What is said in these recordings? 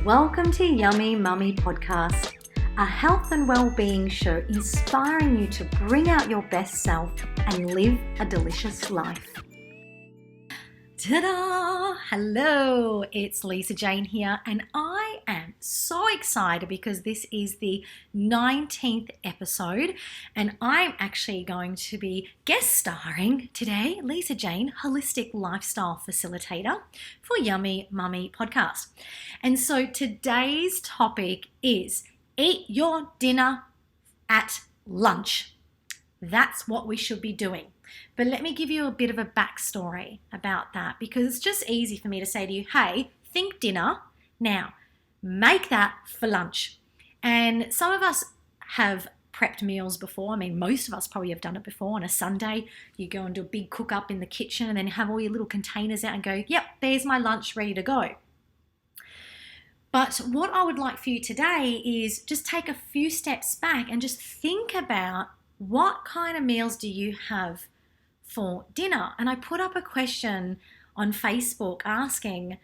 Welcome to Yummy Mummy Podcast, a health and well-being show inspiring you to bring out your best self and live a delicious life. Ta-da! Hello, it's Lisa Jane here, and I am so excited because this is the 19th episode, and I'm actually going to be guest starring today, Lisa Jane, Holistic Lifestyle Facilitator for Yummy Mummy Podcast. And so today's topic is eat your dinner at lunch. That's what we should be doing. But let me give you a bit of a backstory about that, because it's just easy for me to say to you, hey, think dinner, now make that for lunch. And some of us have prepped meals before. I mean, most of us probably have done it before. On a Sunday, you go and do a big cook up in the kitchen and then have all your little containers out and go, yep, there's my lunch ready to go. But what I would like for you today is just take a few steps back and just think about what kind of meals do you have for dinner. And I put up a question on Facebook asking,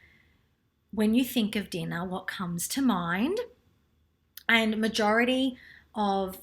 when you think of dinner, what comes to mind? And majority of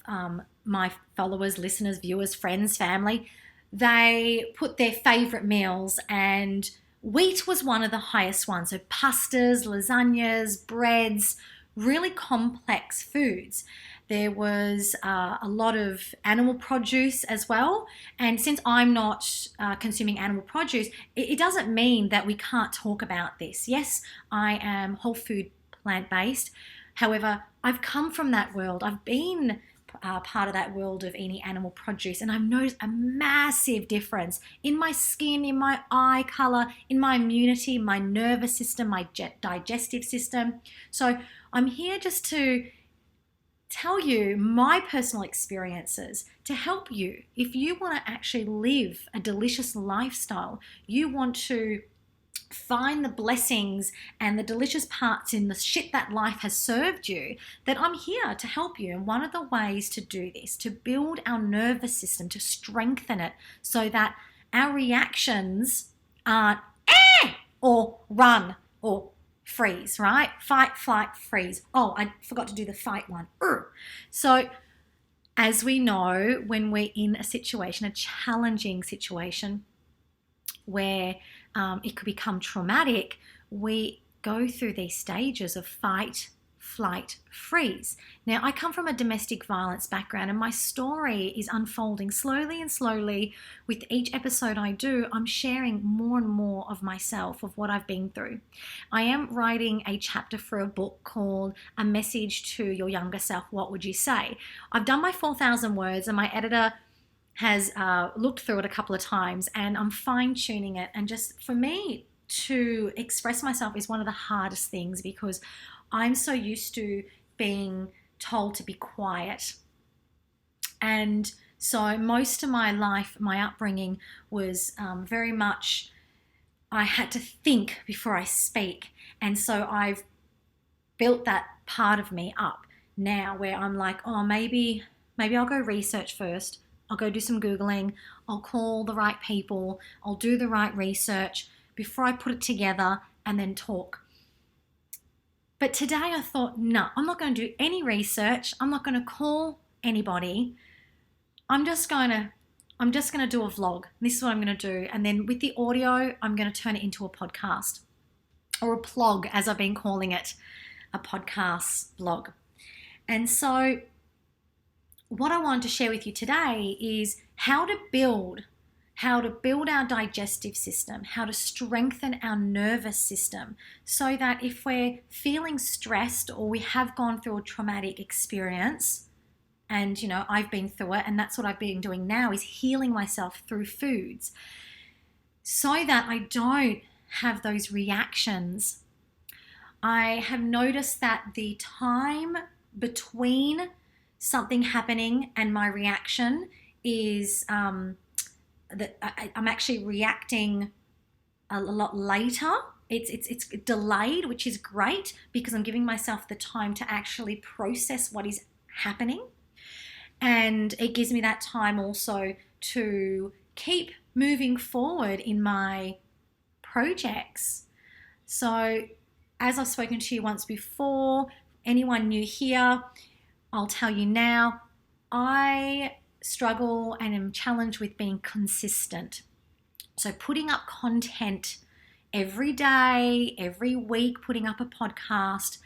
my followers, listeners, viewers, friends, family, they put their favorite meals, and wheat was one of the highest ones. So pastas, lasagnas, breads, really complex foods. There was a lot of animal produce as well. And since I'm not consuming animal produce, it doesn't mean that we can't talk about this. Yes, I am whole food plant-based. However, I've come from that world. I've been part of that world of eating animal produce, and I've noticed a massive difference in my skin, in my eye color, in my immunity, my nervous system, my digestive system. So I'm here just to tell you my personal experiences to help you. If you want to actually live a delicious lifestyle, you want to find the blessings and the delicious parts in the shit that life has served you, that I'm here to help you. And one of the ways to do this, to build our nervous system, to strengthen it so that our reactions aren't or run or freeze, right? Fight, flight, freeze. Oh, I forgot to do the fight one. So as we know, when we're in a situation, a challenging situation where it could become traumatic, we go through these stages of fight, flight, freeze. Now, I come from a domestic violence background, and my story is unfolding slowly and slowly. With each episode I do, I'm sharing more and more of myself, of what I've been through. I am writing a chapter for a book called A Message to Your Younger Self, What Would You Say? I've done my 4,000 words, and my editor has looked through it a couple of times, and I'm fine-tuning it. And just for me to express myself is one of the hardest things, because I'm so used to being told to be quiet. And so most of my life, my upbringing was very much, I had to think before I speak. And so I've built that part of me up now, where I'm like, oh, maybe I'll go research first. I'll go do some Googling. I'll call the right people. I'll do the right research before I put it together and then talk. But today I thought, no, I'm not going to do any research. I'm not going to call anybody. I'm just going to do a vlog. This is what I'm going to do. And then with the audio, I'm going to turn it into a podcast, or a plog, as I've been calling it, a podcast blog. And so what I wanted to share with you today is how to build our digestive system, how to strengthen our nervous system, so that if we're feeling stressed or we have gone through a traumatic experience, and I've been through it, and that's what I've been doing now, is healing myself through foods, so that I don't have those reactions. I have noticed that the time between something happening and my reaction is that I'm actually reacting a lot later. It's delayed, which is great, because I'm giving myself the time to actually process what is happening. And it gives me that time also to keep moving forward in my projects. So as I've spoken to you once before, anyone new here, I'll tell you now, I struggle and am challenged with being consistent. So putting up content every day, every week, putting up a podcast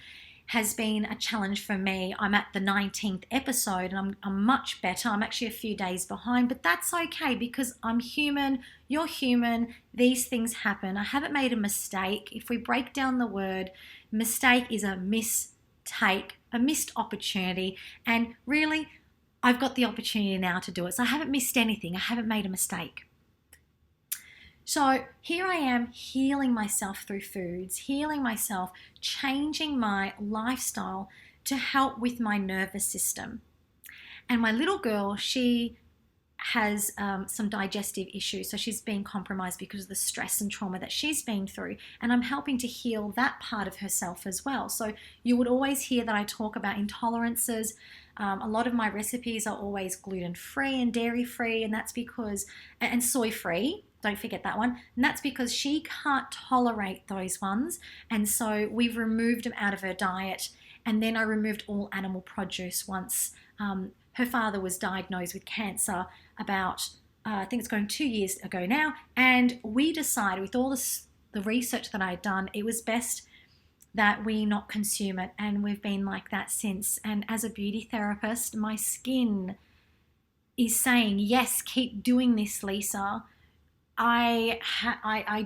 has been a challenge for me. I'm at the 19th episode and I'm much better. I'm actually a few days behind, but that's okay because I'm human, you're human, these things happen. I haven't made a mistake. If we break down the word, mistake is a mistake, a missed opportunity, and really, I've got the opportunity now to do it. So I haven't missed anything. I haven't made a mistake. So here I am healing myself through foods, healing myself, changing my lifestyle to help with my nervous system. And my little girl, she has some digestive issues. So she's been compromised because of the stress and trauma that she's been through. And I'm helping to heal that part of herself as well. So you would always hear that I talk about intolerances. A lot of my recipes are always gluten-free and dairy-free, and that's because, and soy-free. Don't forget that one. And that's because she can't tolerate those ones. And so we've removed them out of her diet. And then I removed all animal produce once her father was diagnosed with cancer about, I think it's going 2 years ago now. And we decided with all the research that I had done, it was best that we not consume it. And we've been like that since. And as a beauty therapist, my skin is saying, yes, keep doing this, Lisa. I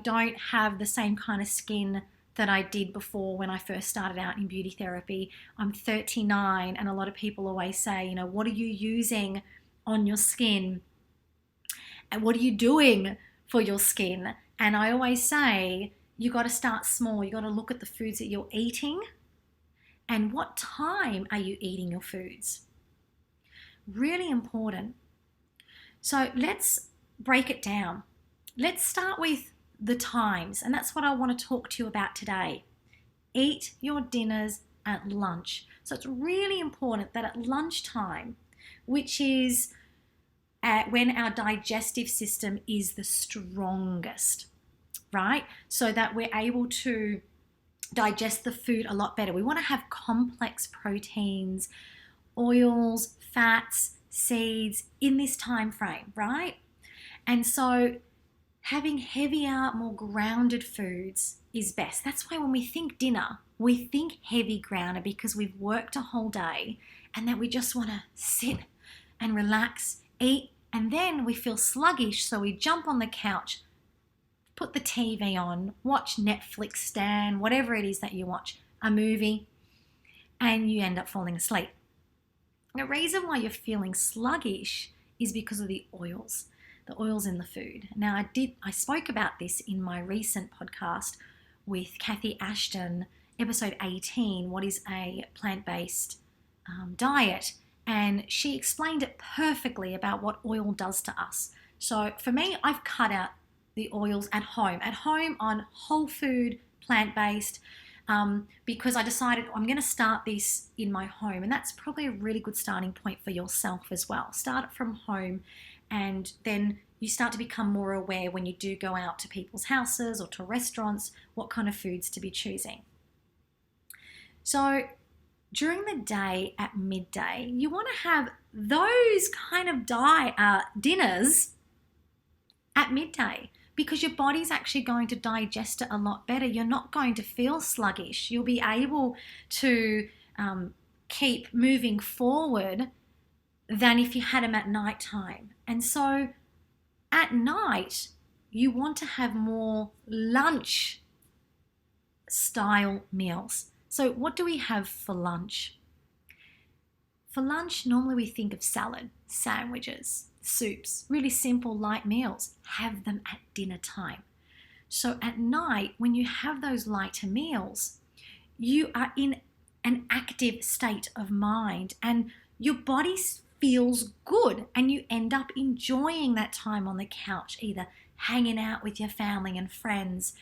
don't have the same kind of skin that I did before when I first started out in beauty therapy. I'm 39, and a lot of people always say, what are you using on your skin? And what are you doing for your skin? And I always say, you got to start small. You got to look at the foods that you're eating and what time are you eating your foods. Really important. So let's break it down. Let's start with the times, and that's what I want to talk to you about today. Eat your dinners at lunch. So it's really important that at lunchtime, which is when our digestive system is the strongest, right? So that we're able to digest the food a lot better. We want to have complex proteins, oils, fats, seeds in this time frame, right? And so having heavier, more grounded foods is best. That's why when we think dinner, we think heavy grounder because we've worked a whole day and that we just want to sit and relax, eat, and then we feel sluggish. So we jump on the couch, put the TV on, watch Netflix, Stan, whatever it is that you watch, a movie, and you end up falling asleep. The reason why you're feeling sluggish is because of the oils in the food. Now, I spoke about this in my recent podcast with Kathy Ashton, episode 18, what is a plant-based diet, and she explained it perfectly about what oil does to us. So for me, I've cut out the oils at home on whole food, plant-based, because I decided I'm going to start this in my home, and that's probably a really good starting point for yourself as well. Start it from home, and then you start to become more aware when you do go out to people's houses or to restaurants, what kind of foods to be choosing. So during the day at midday, you want to have those kind of dinners at midday because your body's actually going to digest it a lot better. You're not going to feel sluggish. You'll be able to keep moving forward than if you had them at nighttime. And so at night, you want to have more lunch style meals. So what do we have for lunch? For lunch, normally we think of salad, sandwiches, soups, really simple light meals. Have them at dinner time. So at night, when you have those lighter meals, you are in an active state of mind and your body feels good and you end up enjoying that time on the couch, either hanging out with your family and friends,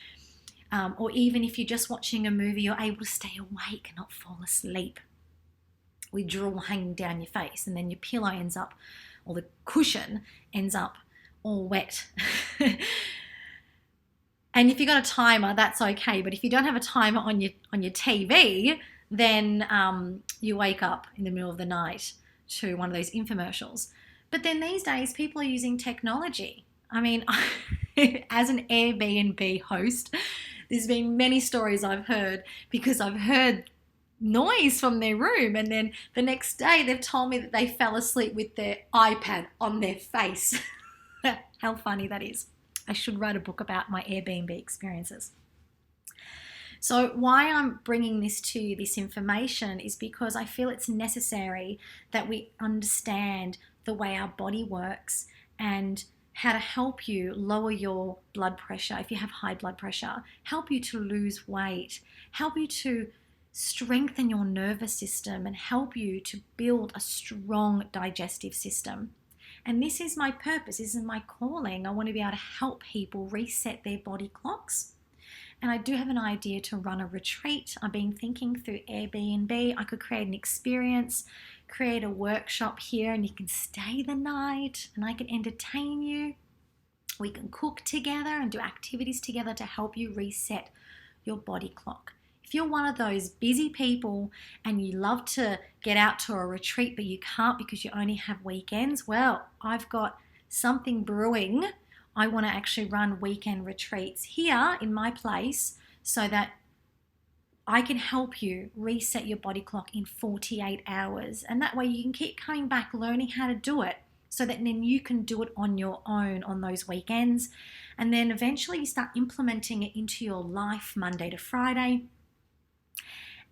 or even if you're just watching a movie, you're able to stay awake and not fall asleep with drool hanging down your face, and then your pillow ends up, or the cushion ends up all wet. And if you've got a timer, that's okay. But if you don't have a timer on your TV, then you wake up in the middle of the night to one of those infomercials. But then these days, people are using technology. I mean, as an Airbnb host, there's been many stories I've heard because I've heard noise from their room, and then the next day they've told me that they fell asleep with their iPad on their face. How funny that is. I should write a book about my Airbnb experiences. So why I'm bringing this to you, this information, is because I feel it's necessary that we understand the way our body works and how to help you lower your blood pressure if you have high blood pressure, help you to lose weight, help you to strengthen your nervous system, and help you to build a strong digestive system. And this is my purpose, this is my calling. I want to be able to help people reset their body clocks. And I do have an idea to run a retreat. I've been thinking through Airbnb. I could create an experience, create a workshop here, and you can stay the night and I can entertain you. We can cook together and do activities together to help you reset your body clock. If you're one of those busy people and you love to get out to a retreat but you can't because you only have weekends, well, I've got something brewing. I want to actually run weekend retreats here in my place so that I can help you reset your body clock in 48 hours. And that way you can keep coming back, learning how to do it so that then you can do it on your own on those weekends. And then eventually you start implementing it into your life Monday to Friday.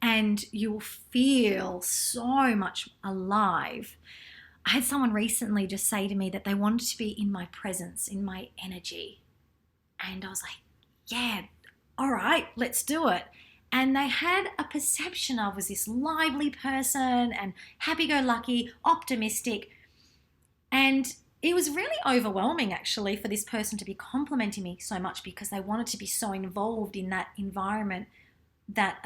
And you will feel so much alive. I had someone recently just say to me that they wanted to be in my presence, in my energy. And I was like, yeah, all right, let's do it. And they had a perception of was this lively person and happy-go-lucky, optimistic. And it was really overwhelming actually for this person to be complimenting me so much because they wanted to be so involved in that environment that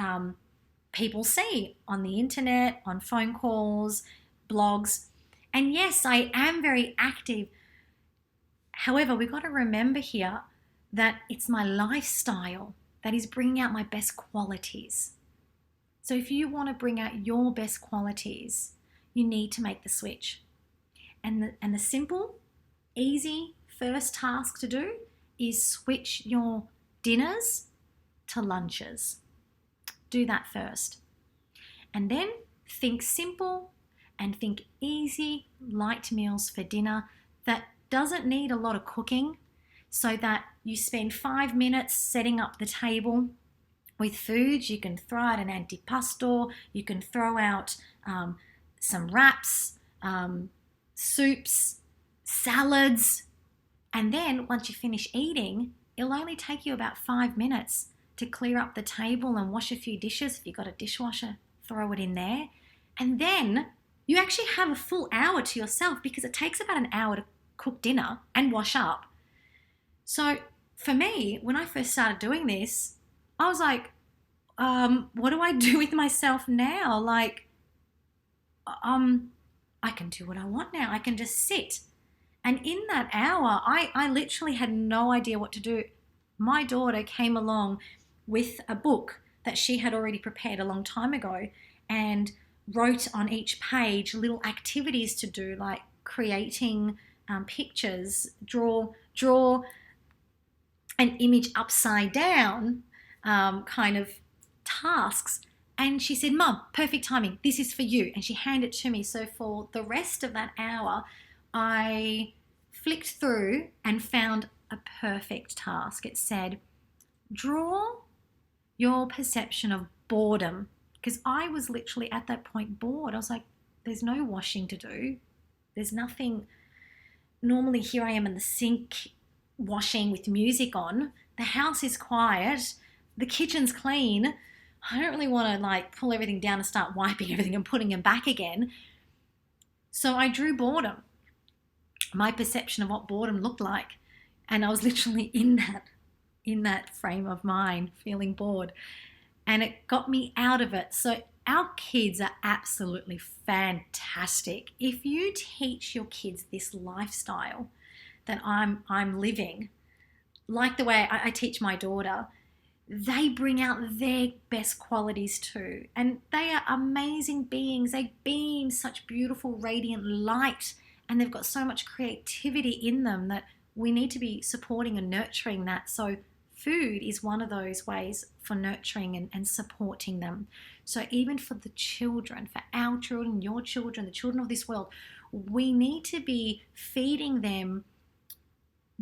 people see on the internet, on phone calls, blogs. And yes, I am very active. However, we've got to remember here that it's my lifestyle that is bringing out my best qualities. So if you want to bring out your best qualities, you need to make the switch. And the simple, easy first task to do is switch your dinners to lunches. Do that first. And then think simple and think easy, light meals for dinner that doesn't need a lot of cooking, so that you spend 5 minutes setting up the table with foods. You can throw out an antipasto, you can throw out some wraps, soups, salads, and then once you finish eating, it'll only take you about 5 minutes to clear up the table and wash a few dishes. If you've got a dishwasher, throw it in there. And then you actually have a full hour to yourself because it takes about an hour to cook dinner and wash up. So for me, when I first started doing this, I was like, what do I do with myself now? Like, I can do what I want now. I can just sit. And in that hour, I literally had no idea what to do. My daughter came along with a book that she had already prepared a long time ago and wrote on each page little activities to do, like creating pictures, draw an image upside down, kind of tasks. And she said, Mum, perfect timing. This is for you. And she handed it to me. So for the rest of that hour, I flicked through and found a perfect task. It said, draw your perception of boredom. Because I was literally at that point bored. I was like, there's no washing to do. There's nothing. Normally here I am in the sink washing with music on. The house is quiet. The kitchen's clean. I don't really want to like pull everything down and start wiping everything and putting them back again. So I drew boredom. My perception of what boredom looked like. And I was literally in that frame of mind, feeling bored. And it got me out of it. So our kids are absolutely fantastic. If you teach your kids this lifestyle that I'm living, like the way I teach my daughter, they bring out their best qualities too. And they are amazing beings. They beam such beautiful, radiant light, and they've got so much creativity in them that we need to be supporting and nurturing that. So food is one of those ways for nurturing and supporting them. So even for the children, for our children, your children, the children of this world, we need to be feeding them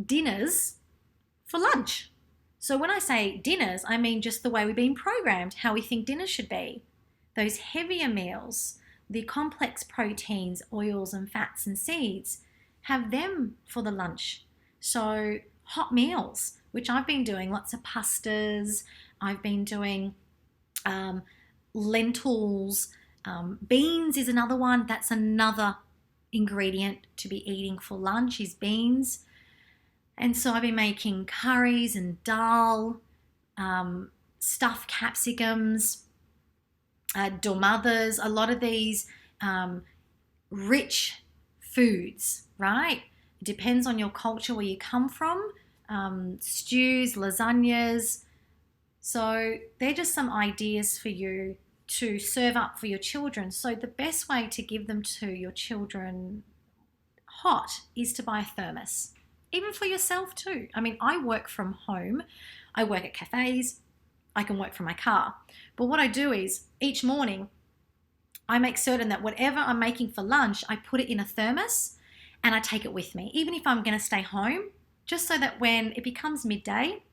dinners for lunch. So when I say dinners, I mean just the way we've been programmed, how we think dinner should be. Those heavier meals, the complex proteins, oils and fats and seeds, have them for the lunch. So hot meals, which I've been doing, lots of pastas. I've been doing lentils. Beans is another one. That's another ingredient to be eating for lunch is beans. And so I've been making curries and dal, stuffed capsicums, domadas, a lot of these rich foods, right? It depends on your culture, where you come from, stews, lasagnas. So they're just some ideas for you to serve up for your children. So the best way to give them to your children hot is to buy a thermos. Even for yourself too. I mean, I work from home. I work at cafes. I can work from my car. But what I do is each morning, I make certain that whatever I'm making for lunch, I put it in a thermos and I take it with me, even if I'm going to stay home, just so that when it becomes midday,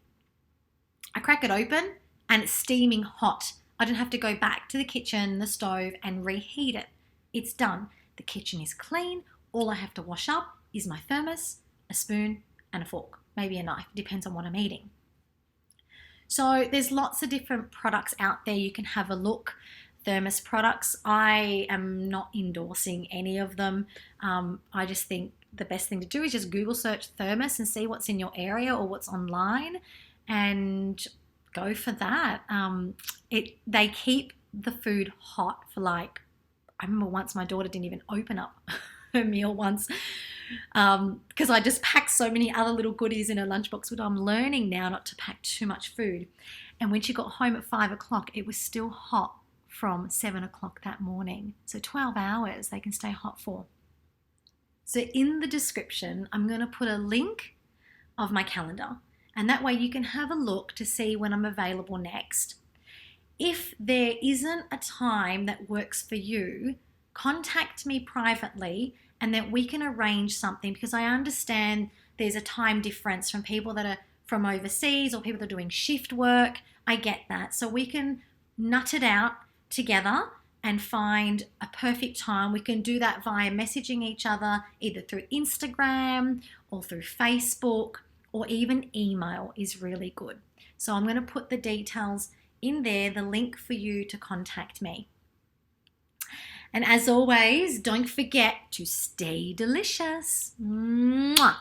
I crack it open and it's steaming hot. I don't have to go back to the kitchen, the stove, and reheat it. It's done. The kitchen is clean. All I have to wash up is my thermos, a spoon and a fork, maybe a knife, depends on what I'm eating. So there's lots of different products out there. You can have a look. Thermos products, I am not endorsing any of them. I just think the best thing to do is just Google search thermos and see what's in your area or what's online and go for that. They keep the food hot for I remember once my daughter didn't even open up her meal once because I just packed so many other little goodies in her lunchbox, but I'm learning now not to pack too much food. And when she got home at 5 o'clock, it was still hot from 7 o'clock that morning. So 12 hours they can stay hot for. So in the description, I'm going to put a link of my calendar, and that way you can have a look to see when I'm available next. If there isn't a time that works for you, contact me privately and then we can arrange something, because I understand there's a time difference from people that are from overseas or people that are doing shift work. I get that. So we can nut it out together and find a perfect time. We can do that via messaging each other, either through Instagram or through Facebook, or even email is really good. So I'm going to put the details in there, the link for you to contact me. And as always, don't forget to stay delicious. Mwah.